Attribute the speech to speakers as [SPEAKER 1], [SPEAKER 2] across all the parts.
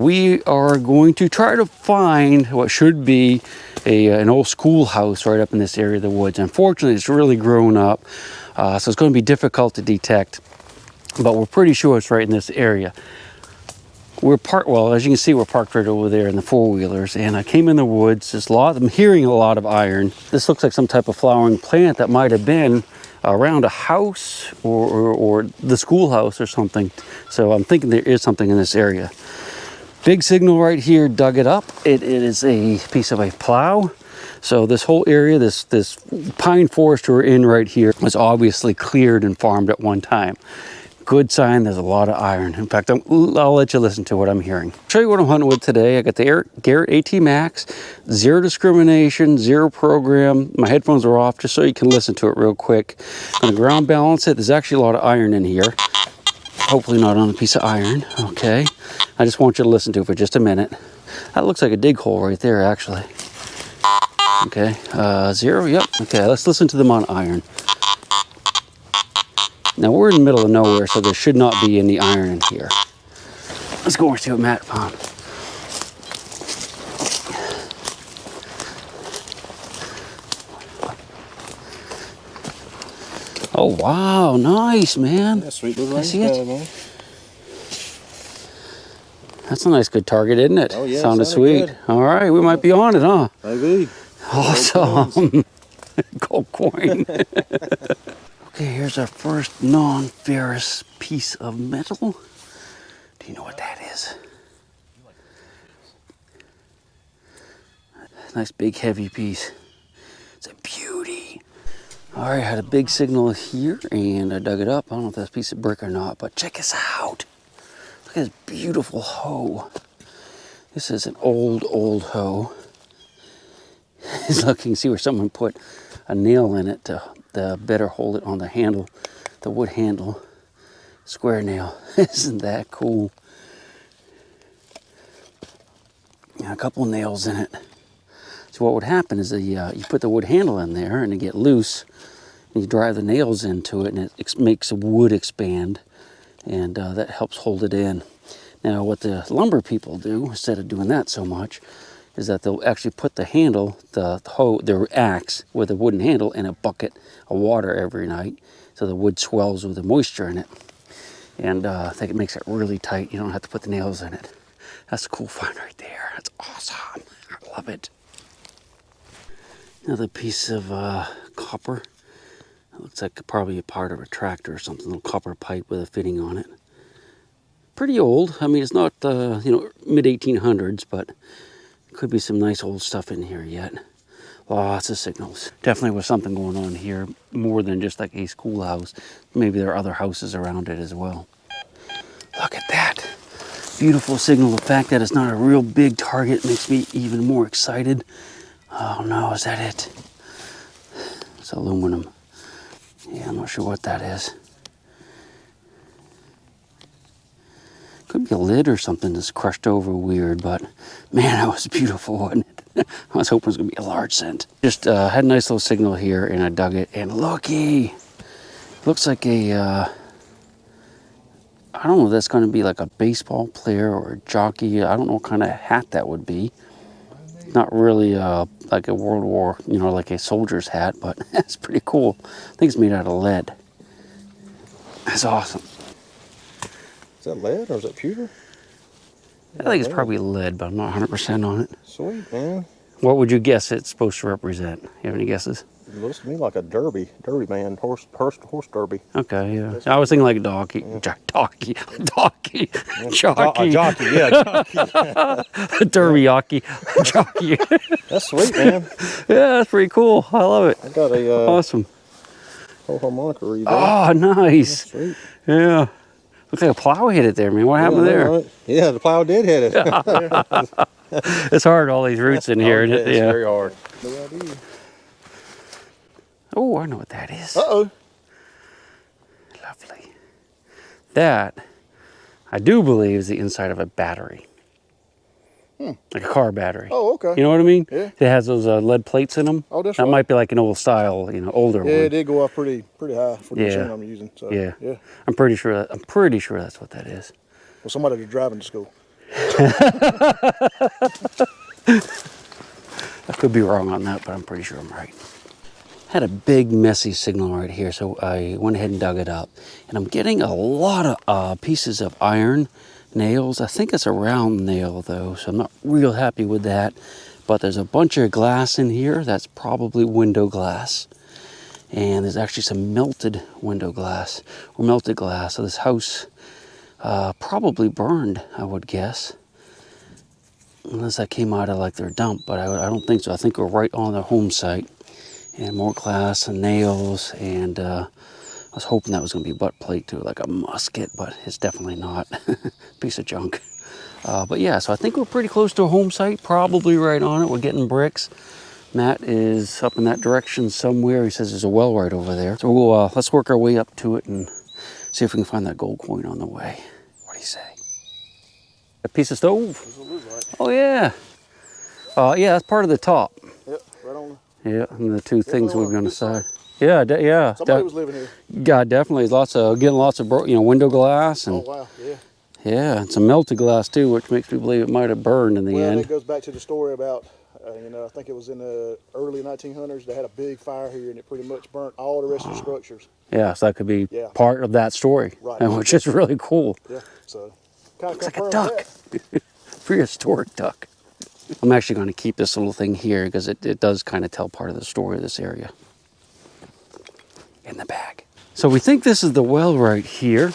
[SPEAKER 1] We are going to try to find what should be an old schoolhouse right up in this area of the woods. Unfortunately, it's really grown up, so it's going to be difficult to detect, but we're pretty sure it's right in this area. We're parked, well, as you can see, we're parked right over there in the four-wheelers, and I came in the woods. I'm hearing a lot of iron. This looks like some type of flowering plant that might have been around a house or the schoolhouse or something. So I'm thinking there is something in this area. Big signal right here, dug it up. It is a piece of a plow. So this whole area, this pine forest we're in right here was obviously cleared and farmed at one time. Good sign there's a lot of iron. In fact, I'll let you listen to what I'm hearing. I'll show you what I'm hunting with today. I got the Garrett AT Max, zero discrimination, zero program. My headphones are off just so you can listen to it real quick. I'm gonna ground balance it. There's actually a lot of iron in here. Hopefully not on a piece of iron, okay. I just want you to listen to it for just a minute. That looks like a dig hole right there, actually. Okay, zero, yep, okay, let's listen to them on iron. Now we're in the middle of nowhere, so there should not be any iron in here. Let's go over and see what Matt found. Oh wow, nice, man.
[SPEAKER 2] Yeah, sweet little
[SPEAKER 1] I see it.
[SPEAKER 2] man.
[SPEAKER 1] That's a nice good target, isn't it?
[SPEAKER 2] Oh yeah,
[SPEAKER 1] sounded sweet.
[SPEAKER 2] Good.
[SPEAKER 1] All right, we might be on it, huh?
[SPEAKER 2] Maybe.
[SPEAKER 1] Awesome. Gold coin. Okay, here's our first non-ferrous piece of metal. Do you know what that is? Nice big heavy piece. It's a beauty. All right, had a big signal here and I dug it up. I don't know if that's a piece of brick or not, but check this out. Look at this beautiful hoe. This is an old hoe. It's looking, see where someone put a nail in it to better hold it on the handle, the wood handle, square nail. Isn't that cool? Yeah, a couple of nails in it. So what would happen is you put the wood handle in there and it get loose, and you drive the nails into it, and it makes the wood expand, and that helps hold it in. Now what the lumber people do, instead of doing that so much, is that they'll actually put the handle, their axe with a wooden handle in a bucket of water every night, so the wood swells with the moisture in it. And I think it makes it really tight. You don't have to put the nails in it. That's a cool find right there. That's awesome. I love it. Another piece of copper. It looks like probably a part of a tractor or something. A little copper pipe with a fitting on it. Pretty old. I mean, it's not mid 1800s, but could be some nice old stuff in here yet. Lots of signals. Definitely was something going on here, more than just like a schoolhouse. Maybe there are other houses around it as well. Look at that. Beautiful signal. The fact that it's not a real big target makes me even more excited. Oh no, is that it? It's aluminum. Yeah, I'm not sure what that is. Could be a lid or something that's crushed over weird, but man, that was beautiful, wasn't it? I was hoping it was gonna be a large cent. Just had a nice little signal here and I dug it, and looky, looks like a, I don't know if that's gonna be like a baseball player or a jockey. I don't know what kind of hat that would be. Not really like a World War, like a soldier's hat, but that's pretty cool. I think it's made out of lead. That's awesome.
[SPEAKER 2] Is that lead or is that pewter?
[SPEAKER 1] I think it's probably lead, but I'm not 100% on it.
[SPEAKER 2] Sweet, man.
[SPEAKER 1] What would you guess it's supposed to represent? You have any guesses?
[SPEAKER 2] It looks to me like a derby man, horse derby.
[SPEAKER 1] Okay, yeah. I was thinking like a jockey.
[SPEAKER 2] Yeah.
[SPEAKER 1] Jockey.
[SPEAKER 2] Jockey, yeah, jockey.
[SPEAKER 1] Derby jockey. Jockey.
[SPEAKER 2] That's sweet, man.
[SPEAKER 1] Yeah, that's pretty cool. I love it.
[SPEAKER 2] I got a
[SPEAKER 1] awesome.
[SPEAKER 2] whole harmonica reed.
[SPEAKER 1] Oh, nice.
[SPEAKER 2] That's sweet.
[SPEAKER 1] Yeah. Looks like a plow hit it there, man. What happened there?
[SPEAKER 2] Right. Yeah, the plow did hit it.
[SPEAKER 1] It's hard, all these roots in here, isn't it?
[SPEAKER 2] It's
[SPEAKER 1] Yeah.
[SPEAKER 2] very hard.
[SPEAKER 1] Oh, I know what that is.
[SPEAKER 2] Uh-oh.
[SPEAKER 1] Lovely. That, I do believe, is the inside of a battery. Like a car battery.
[SPEAKER 2] Oh, okay.
[SPEAKER 1] You know what I mean?
[SPEAKER 2] Yeah.
[SPEAKER 1] It has those lead plates in them.
[SPEAKER 2] Oh, that's
[SPEAKER 1] that
[SPEAKER 2] right.
[SPEAKER 1] might be like an old style, older one.
[SPEAKER 2] Yeah, it did go up pretty high for the machine I'm using. So,
[SPEAKER 1] Yeah.
[SPEAKER 2] yeah.
[SPEAKER 1] I'm pretty sure that's what that is.
[SPEAKER 2] Well, somebody was driving to school.
[SPEAKER 1] I could be wrong on that, but I'm pretty sure I'm right. Had a big messy signal right here, so I went ahead and dug it up. And I'm getting a lot of pieces of iron nails. I think it's a round nail though, so I'm not real happy with that. But there's a bunch of glass in here. That's probably window glass. And there's actually some melted window glass, or melted glass. So this house probably burned, I would guess. Unless that came out of like their dump, but I don't think so. I think we're right on the home site. And more glass and nails, and I was hoping that was going to be butt plate too, like a musket, but it's definitely not. Piece of junk. But yeah, so I think we're pretty close to a home site, probably right on it. We're getting bricks. Matt is up in that direction somewhere. He says there's a well right over there. So we'll, let's work our way up to it and see if we can find that gold coin on the way. What do you say? A piece of stove? Oh yeah. Yeah, that's part of the top.
[SPEAKER 2] Yep, right on.
[SPEAKER 1] Yeah, and the two things we've on the side. Yeah, yeah.
[SPEAKER 2] Somebody was living here.
[SPEAKER 1] Yeah, definitely. Getting lots of window glass and.
[SPEAKER 2] Oh wow, yeah.
[SPEAKER 1] Yeah, and some melted glass too, which makes me believe it might have burned in the end.
[SPEAKER 2] Well, it goes back to the story about, I think it was in the early 1900s. They had a big fire here, and it pretty much burnt all the rest of the structures.
[SPEAKER 1] Yeah, so that could be part of that story,
[SPEAKER 2] right?
[SPEAKER 1] Which is really cool.
[SPEAKER 2] Yeah, so kind of
[SPEAKER 1] looks like a duck, prehistoric duck. I'm actually going to keep this little thing here because it does kind of tell part of the story of this area. In the bag. So we think this is the well right here.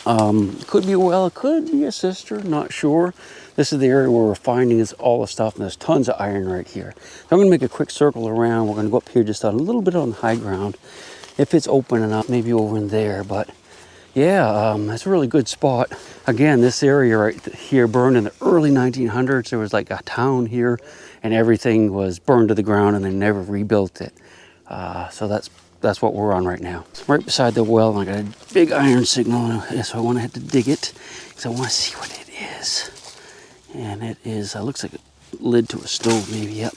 [SPEAKER 1] Could be a well, it could be a cistern, not sure. This is the area where we're finding all the stuff, and there's tons of iron right here. So I'm going to make a quick circle around. We're going to go up here just on a little bit on high ground. If it's open enough, maybe over in there, but yeah, that's a really good spot. Again, this area right here burned in the early 1900s. There was like a town here, and everything was burned to the ground, and they never rebuilt it. So that's what we're on right now. So right beside the well, and I got a big iron signal, so I went ahead to dig it, because I want to see what it is. And it is, looks like a lid to a stove, maybe, yep.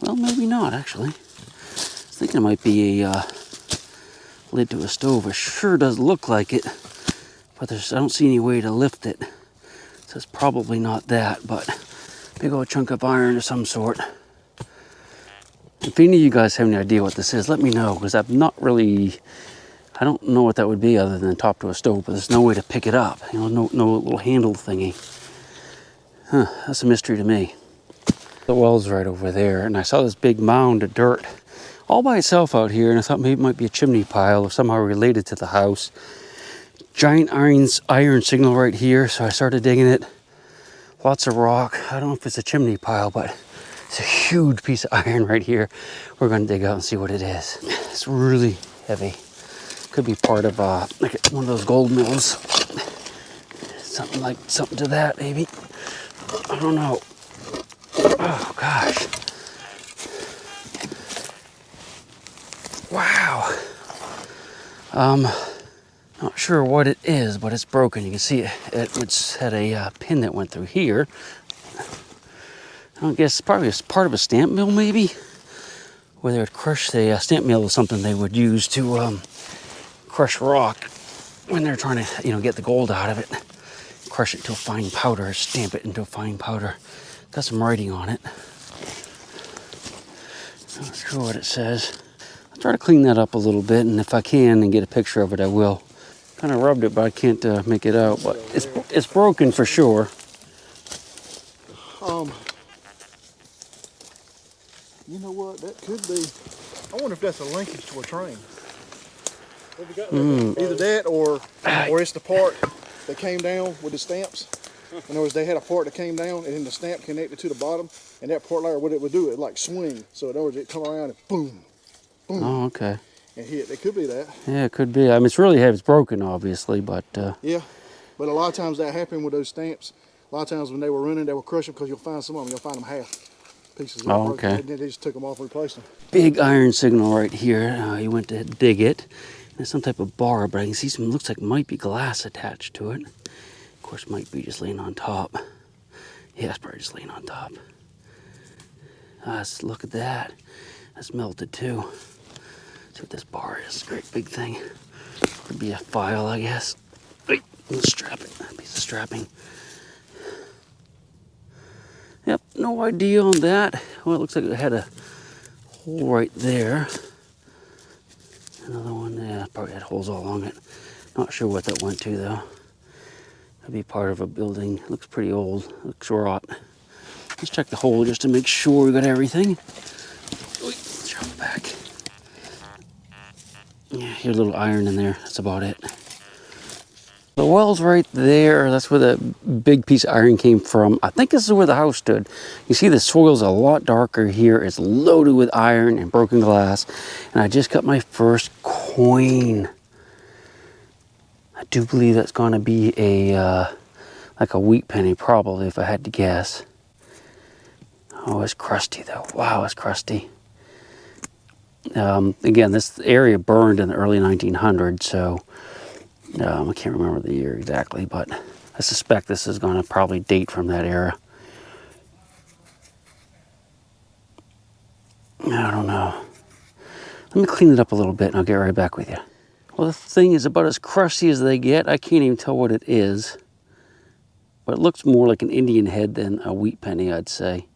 [SPEAKER 1] Well, maybe not, actually. I was thinking it might be a lid to a stove. It sure does look like it, but I don't see any way to lift it. So it's probably not that, but big old chunk of iron of some sort. If any of you guys have any idea what this is, let me know, because I'm not really, I don't know what that would be other than top to a stove, but there's no way to pick it up. No little handle thingy. Huh, that's a mystery to me. The well's right over there, and I saw this big mound of dirt all by itself out here, and I thought maybe it might be a chimney pile or somehow related to the house. Giant iron signal right here, so I started digging it. Lots of rock. I don't know if it's a chimney pile, but it's a huge piece of iron right here. We're going to dig out and see what it is. It's really heavy. Could be part of like one of those gold mills. Something to that, maybe. I don't know. Oh gosh. Wow. Not sure what it is, but it's broken. You can see it had a pin that went through here. I guess probably it's part of a stamp mill, maybe, where they would crush the stamp mill is something they would use to crush rock when they're trying to, get the gold out of it. Crush it to a fine powder, stamp it into a fine powder. Got some writing on it. Not sure what it says. I'll try to clean that up a little bit, and if I can and get a picture of it, I will. Kind of rubbed it, but I can't make it out. But it's broken for sure.
[SPEAKER 2] You know what? That could be. I wonder if that's a linkage to a train. Either that or it's the part that came down with the stamps. In other words, they had a part that came down and then the stamp connected to the bottom, and that part layer, what it would do, it like swing. So in other words, it come around and boom, boom.
[SPEAKER 1] Oh, okay.
[SPEAKER 2] And hit. It could be that.
[SPEAKER 1] Yeah, it could be. I mean, it's really heavy. It's broken, obviously, but.
[SPEAKER 2] Yeah, but a lot of times that happened with those stamps. A lot of times when they were running, they would crush them because you'll find some of them. You'll find them half pieces.
[SPEAKER 1] Oh, okay.
[SPEAKER 2] And then they just took them off and replaced them.
[SPEAKER 1] Big iron signal right here. He went to dig it. There's some type of bar, but I can see some, looks like might be glass attached to it. Of course, might be just laying on top. Yeah, it's probably just laying on top. Let's look at that. That's melted too. See what this bar is. Great big thing. Could be a file, I guess. Wait, let's strap it. A piece of strapping. no idea on that. Well, it looks like it had a hole right there. Another one, yeah, probably had holes all along it. Not sure what that went to though. Could be part of a building. Looks pretty old. Looks rot. Let's check the hole just to make sure we got everything. Let's drop it back. Yeah, here's a little iron in there. That's about it. The well's right there. That's where the big piece of iron came from. I think this is where the house stood. You see the soil's a lot darker here. It's loaded with iron and broken glass. And I just got my first coin. I do believe that's going to be a like a wheat penny, probably, if I had to guess. Oh, it's crusty though. Wow, it's crusty. Again, this area burned in the early 1900s, so I can't remember the year exactly, but I suspect this is going to probably date from that era. I don't know. Let me clean it up a little bit and I'll get right back with you. Well, the thing is about as crusty as they get. I can't even tell what it is. But it looks more like an Indian head than a wheat penny, I'd say.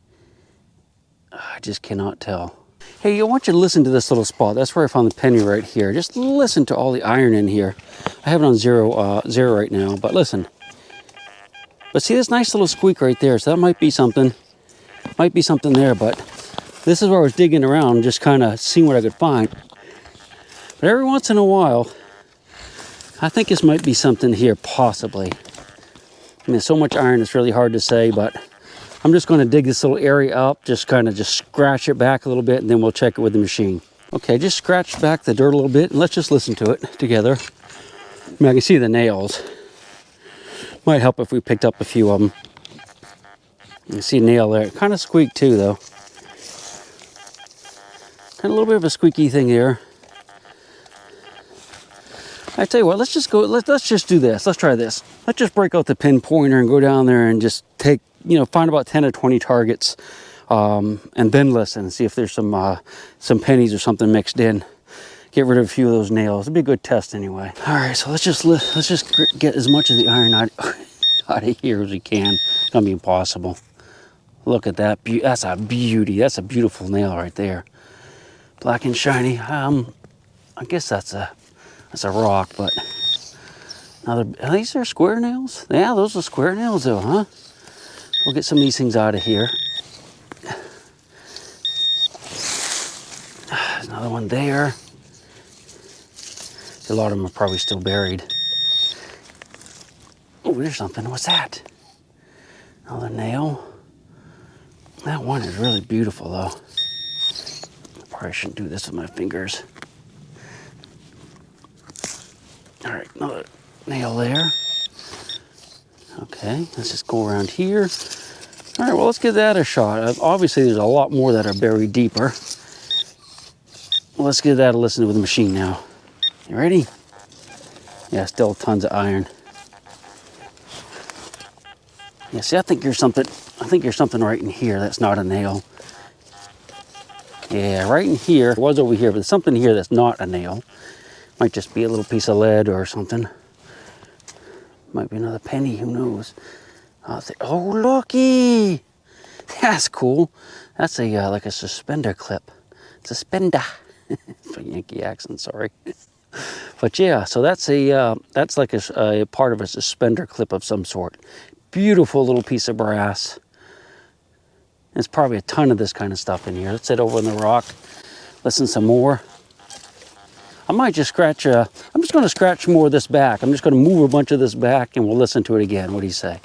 [SPEAKER 1] I just cannot tell. Hey, I want you to listen to this little spot. That's where I found the penny right here. Just listen to all the iron in here. I have it on zero right now, but listen. But see this nice little squeak right there? So that might be something. Might be something there, but this is where I was digging around, just kind of seeing what I could find. But every once in a while, I think this might be something here, possibly. I mean, so much iron, it's really hard to say, but I'm just going to dig this little area up, just kind of just scratch it back a little bit, and then we'll check it with the machine. Okay, just scratch back the dirt a little bit, and let's just listen to it together. I mean, I can see the nails. Might help if we picked up a few of them. You can see a nail there. Kind of squeaked too, though. Kind of a little bit of a squeaky thing here. I tell you what, let's just go, let's just do this. Let's try this. Let's just break out the pin pointer and go down there and just take, you know, find about 10 or 20 targets, and then listen and see if there's some pennies or something mixed in. Get rid of a few of those nails. It'd be a good test anyway. All right, so let's just get as much of the iron out of here as we can. It's gonna be impossible. Look at that. That's a beauty. That's a beautiful nail right there. Black and shiny. I guess that's a rock, but another. Are these are square nails? Yeah, those are square nails, though, huh? We'll get some of these things out of here. There's another one there. A lot of them are probably still buried. Oh, there's something. What's that? Another nail. That one is really beautiful, though. Probably shouldn't do this with my fingers. All right, another nail there. Okay, let's just go around here. All right, well, let's give that a shot. Obviously, there's a lot more that are buried deeper. Well, let's give that a listen with the machine now. You ready? Yeah, still tons of iron. Yeah, see, I think there's something right in here that's not a nail. Yeah, right in here. It was over here, but there's something here that's not a nail. Might just be a little piece of lead or something. Might be another penny, who knows? Oh, looky! That's cool. That's a like a suspender clip. Suspender. For Yankee accent, sorry. But yeah, so that's like a part of a suspender clip of some sort. Beautiful little piece of brass. There's probably a ton of this kind of stuff in here. Let's sit over in the rock, listen some more. I might just scratch, I'm just going to scratch more of this back. I'm just going to move a bunch of this back and we'll listen to it again. What do you say?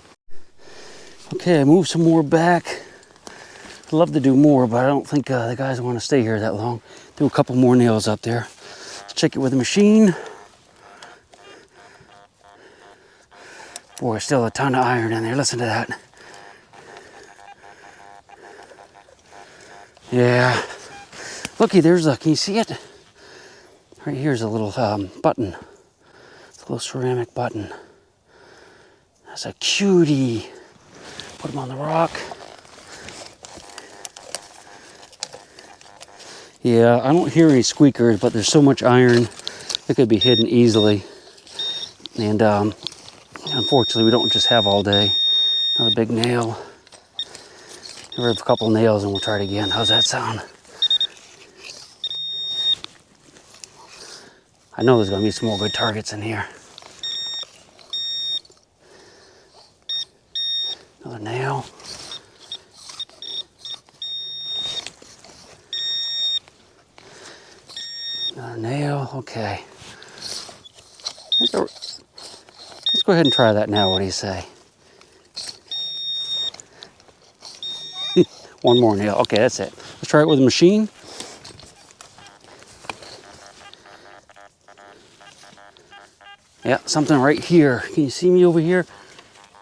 [SPEAKER 1] Okay, I moved some more back. I'd love to do more, but I don't think the guys want to stay here that long. Do a couple more nails up there. Let's check it with the machine. Boy, still a ton of iron in there. Listen to that. Yeah. Looky, there's a, can you see it? Right here's a little button. It's a little ceramic button. That's a cutie. Put them on the rock. Yeah, I don't hear any squeakers, but there's so much iron, it could be hidden easily. And unfortunately, we don't just have all day. Another big nail. Rip a couple nails and we'll try it again. How's that sound? I know there's gonna be some more good targets in here. Another nail. Another nail, okay. Let's go ahead and try that now, what do you say? One more nail, okay, that's it. Let's try it with a machine. Yeah, something right here. Can you see me over here?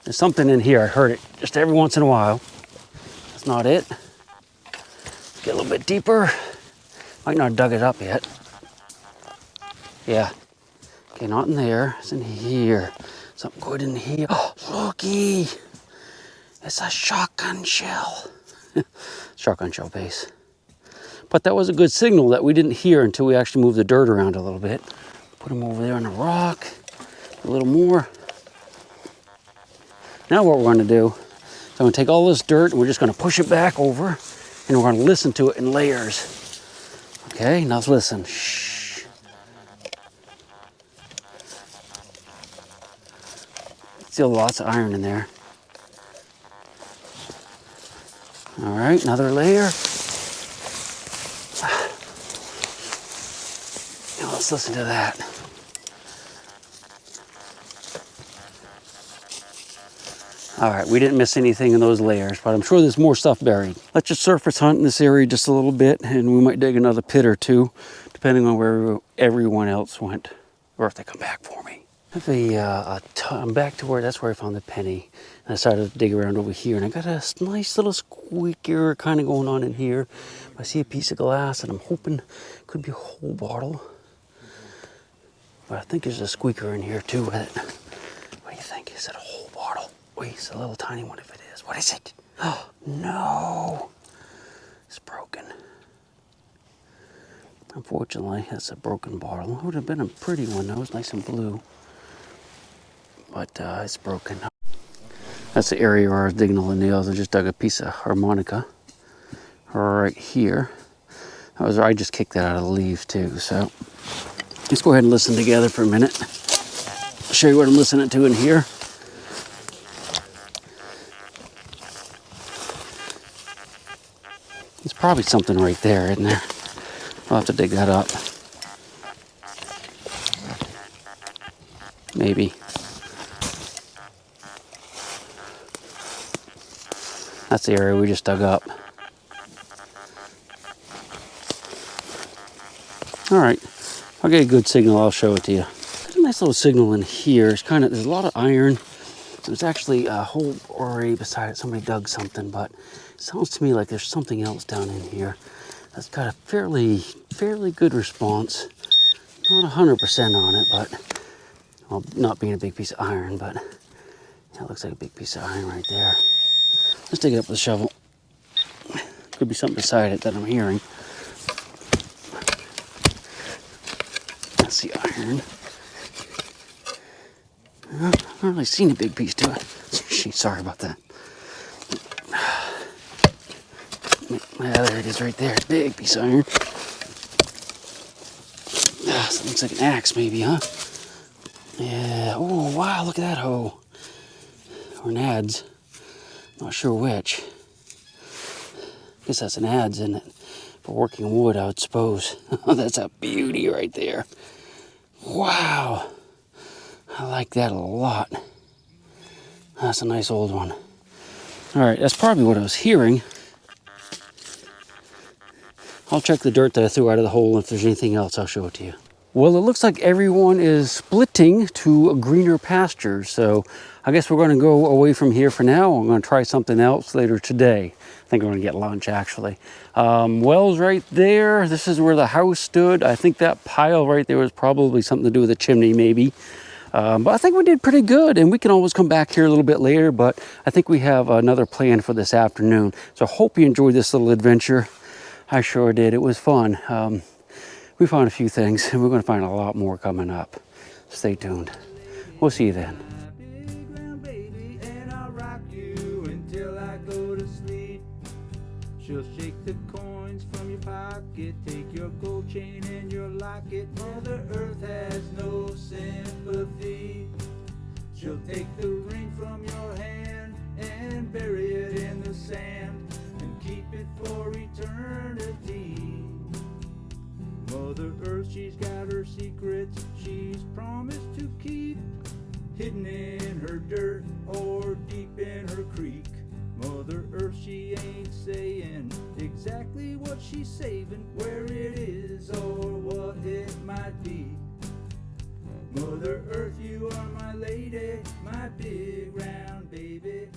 [SPEAKER 1] There's something in here, I heard it just every once in a while. That's not it. Let's get a little bit deeper. Might not have dug it up yet. Yeah. Okay, not in there, it's in here. Something good in here. Oh, looky! It's a shotgun shell. Shotgun shell base. But that was a good signal that we didn't hear until we actually moved the dirt around a little bit. Put them over there on the rock. A little more. Now what we're going to do is I'm going to take all this dirt and we're just going to push it back over and we're going to listen to it in layers. Okay, now let's listen. Shh. Still lots of iron in there. All right, another layer. Now let's listen to that. All right, we didn't miss anything in those layers, but I'm sure there's more stuff buried. Let's just surface hunt in this area just a little bit, and we might dig another pit or two, depending on where everyone else went, or if they come back for me. I'm back to that's where I found the penny. And I decided to dig around over here, and I got a nice little squeaker kind of going on in here. I see a piece of glass, and I'm hoping it could be a whole bottle. But I think there's a squeaker in here too with it. What do you think? Is it a whole bottle? Wait, it's a little tiny one if it is. What is it? Oh, no. It's broken. Unfortunately, that's a broken bottle. It would have been a pretty one though. It's nice and blue. But it's broken. That's the area where I was digging all the nails. I just dug a piece of harmonica right here. I just kicked that out of the leaf too. So let's go ahead and listen together for a minute. I'll show you what I'm listening to in here. There's probably something right there, isn't there? I'll have to dig that up. Maybe. That's the area we just dug up. All right, I'll get a good signal, I'll show it to you. There's a nice little signal in here. There's a lot of iron. There's actually a hole already beside it. Somebody dug something, but it sounds to me like there's something else down in here that's got a fairly good response. Not 100% on it, but, well, not being a big piece of iron, but yeah, it looks like a big piece of iron right there. Let's dig it up with a shovel. Could be something beside it that I'm hearing. That's the iron. I don't really see any big piece to it. Sorry about that. Yeah, there it is right there. Big piece of iron. So it looks like an axe maybe, huh? Yeah. Oh, wow, look at that hoe. Or an adze. Not sure which. I guess that's an adze, isn't it? For working wood, I would suppose. That's a beauty right there. Wow. I like that a lot. That's a nice old one. All right, that's probably what I was hearing. I'll check the dirt that I threw out of the hole. If there's anything else, I'll show it to you. Well, it looks like everyone is splitting to greener pastures. So I guess we're going to go away from here for now. I'm going to try something else later today. I think I'm going to get lunch, actually. Wells right there. This is where the house stood. I think that pile right there was probably something to do with the chimney, maybe. But I think we did pretty good, and we can always come back here a little bit later, but I think we have another plan for this afternoon. So I hope you enjoyed this little adventure. I sure did. It was fun. We found a few things, and we're going to find a lot more coming up. Stay tuned. We'll see you then.
[SPEAKER 3] She'll shake the coins from your pocket, take your gold chain and your locket. Mother Earth has no sympathy. She'll take the ring from your hand and bury it in the sand and keep it for eternity. Mother Earth, she's got her secrets she's promised to keep, hidden in her dirt or deep in her creek. Mother Earth, she ain't saying exactly what she's saving, where it is or what it might be. Mother Earth, you are my lady, my big round baby.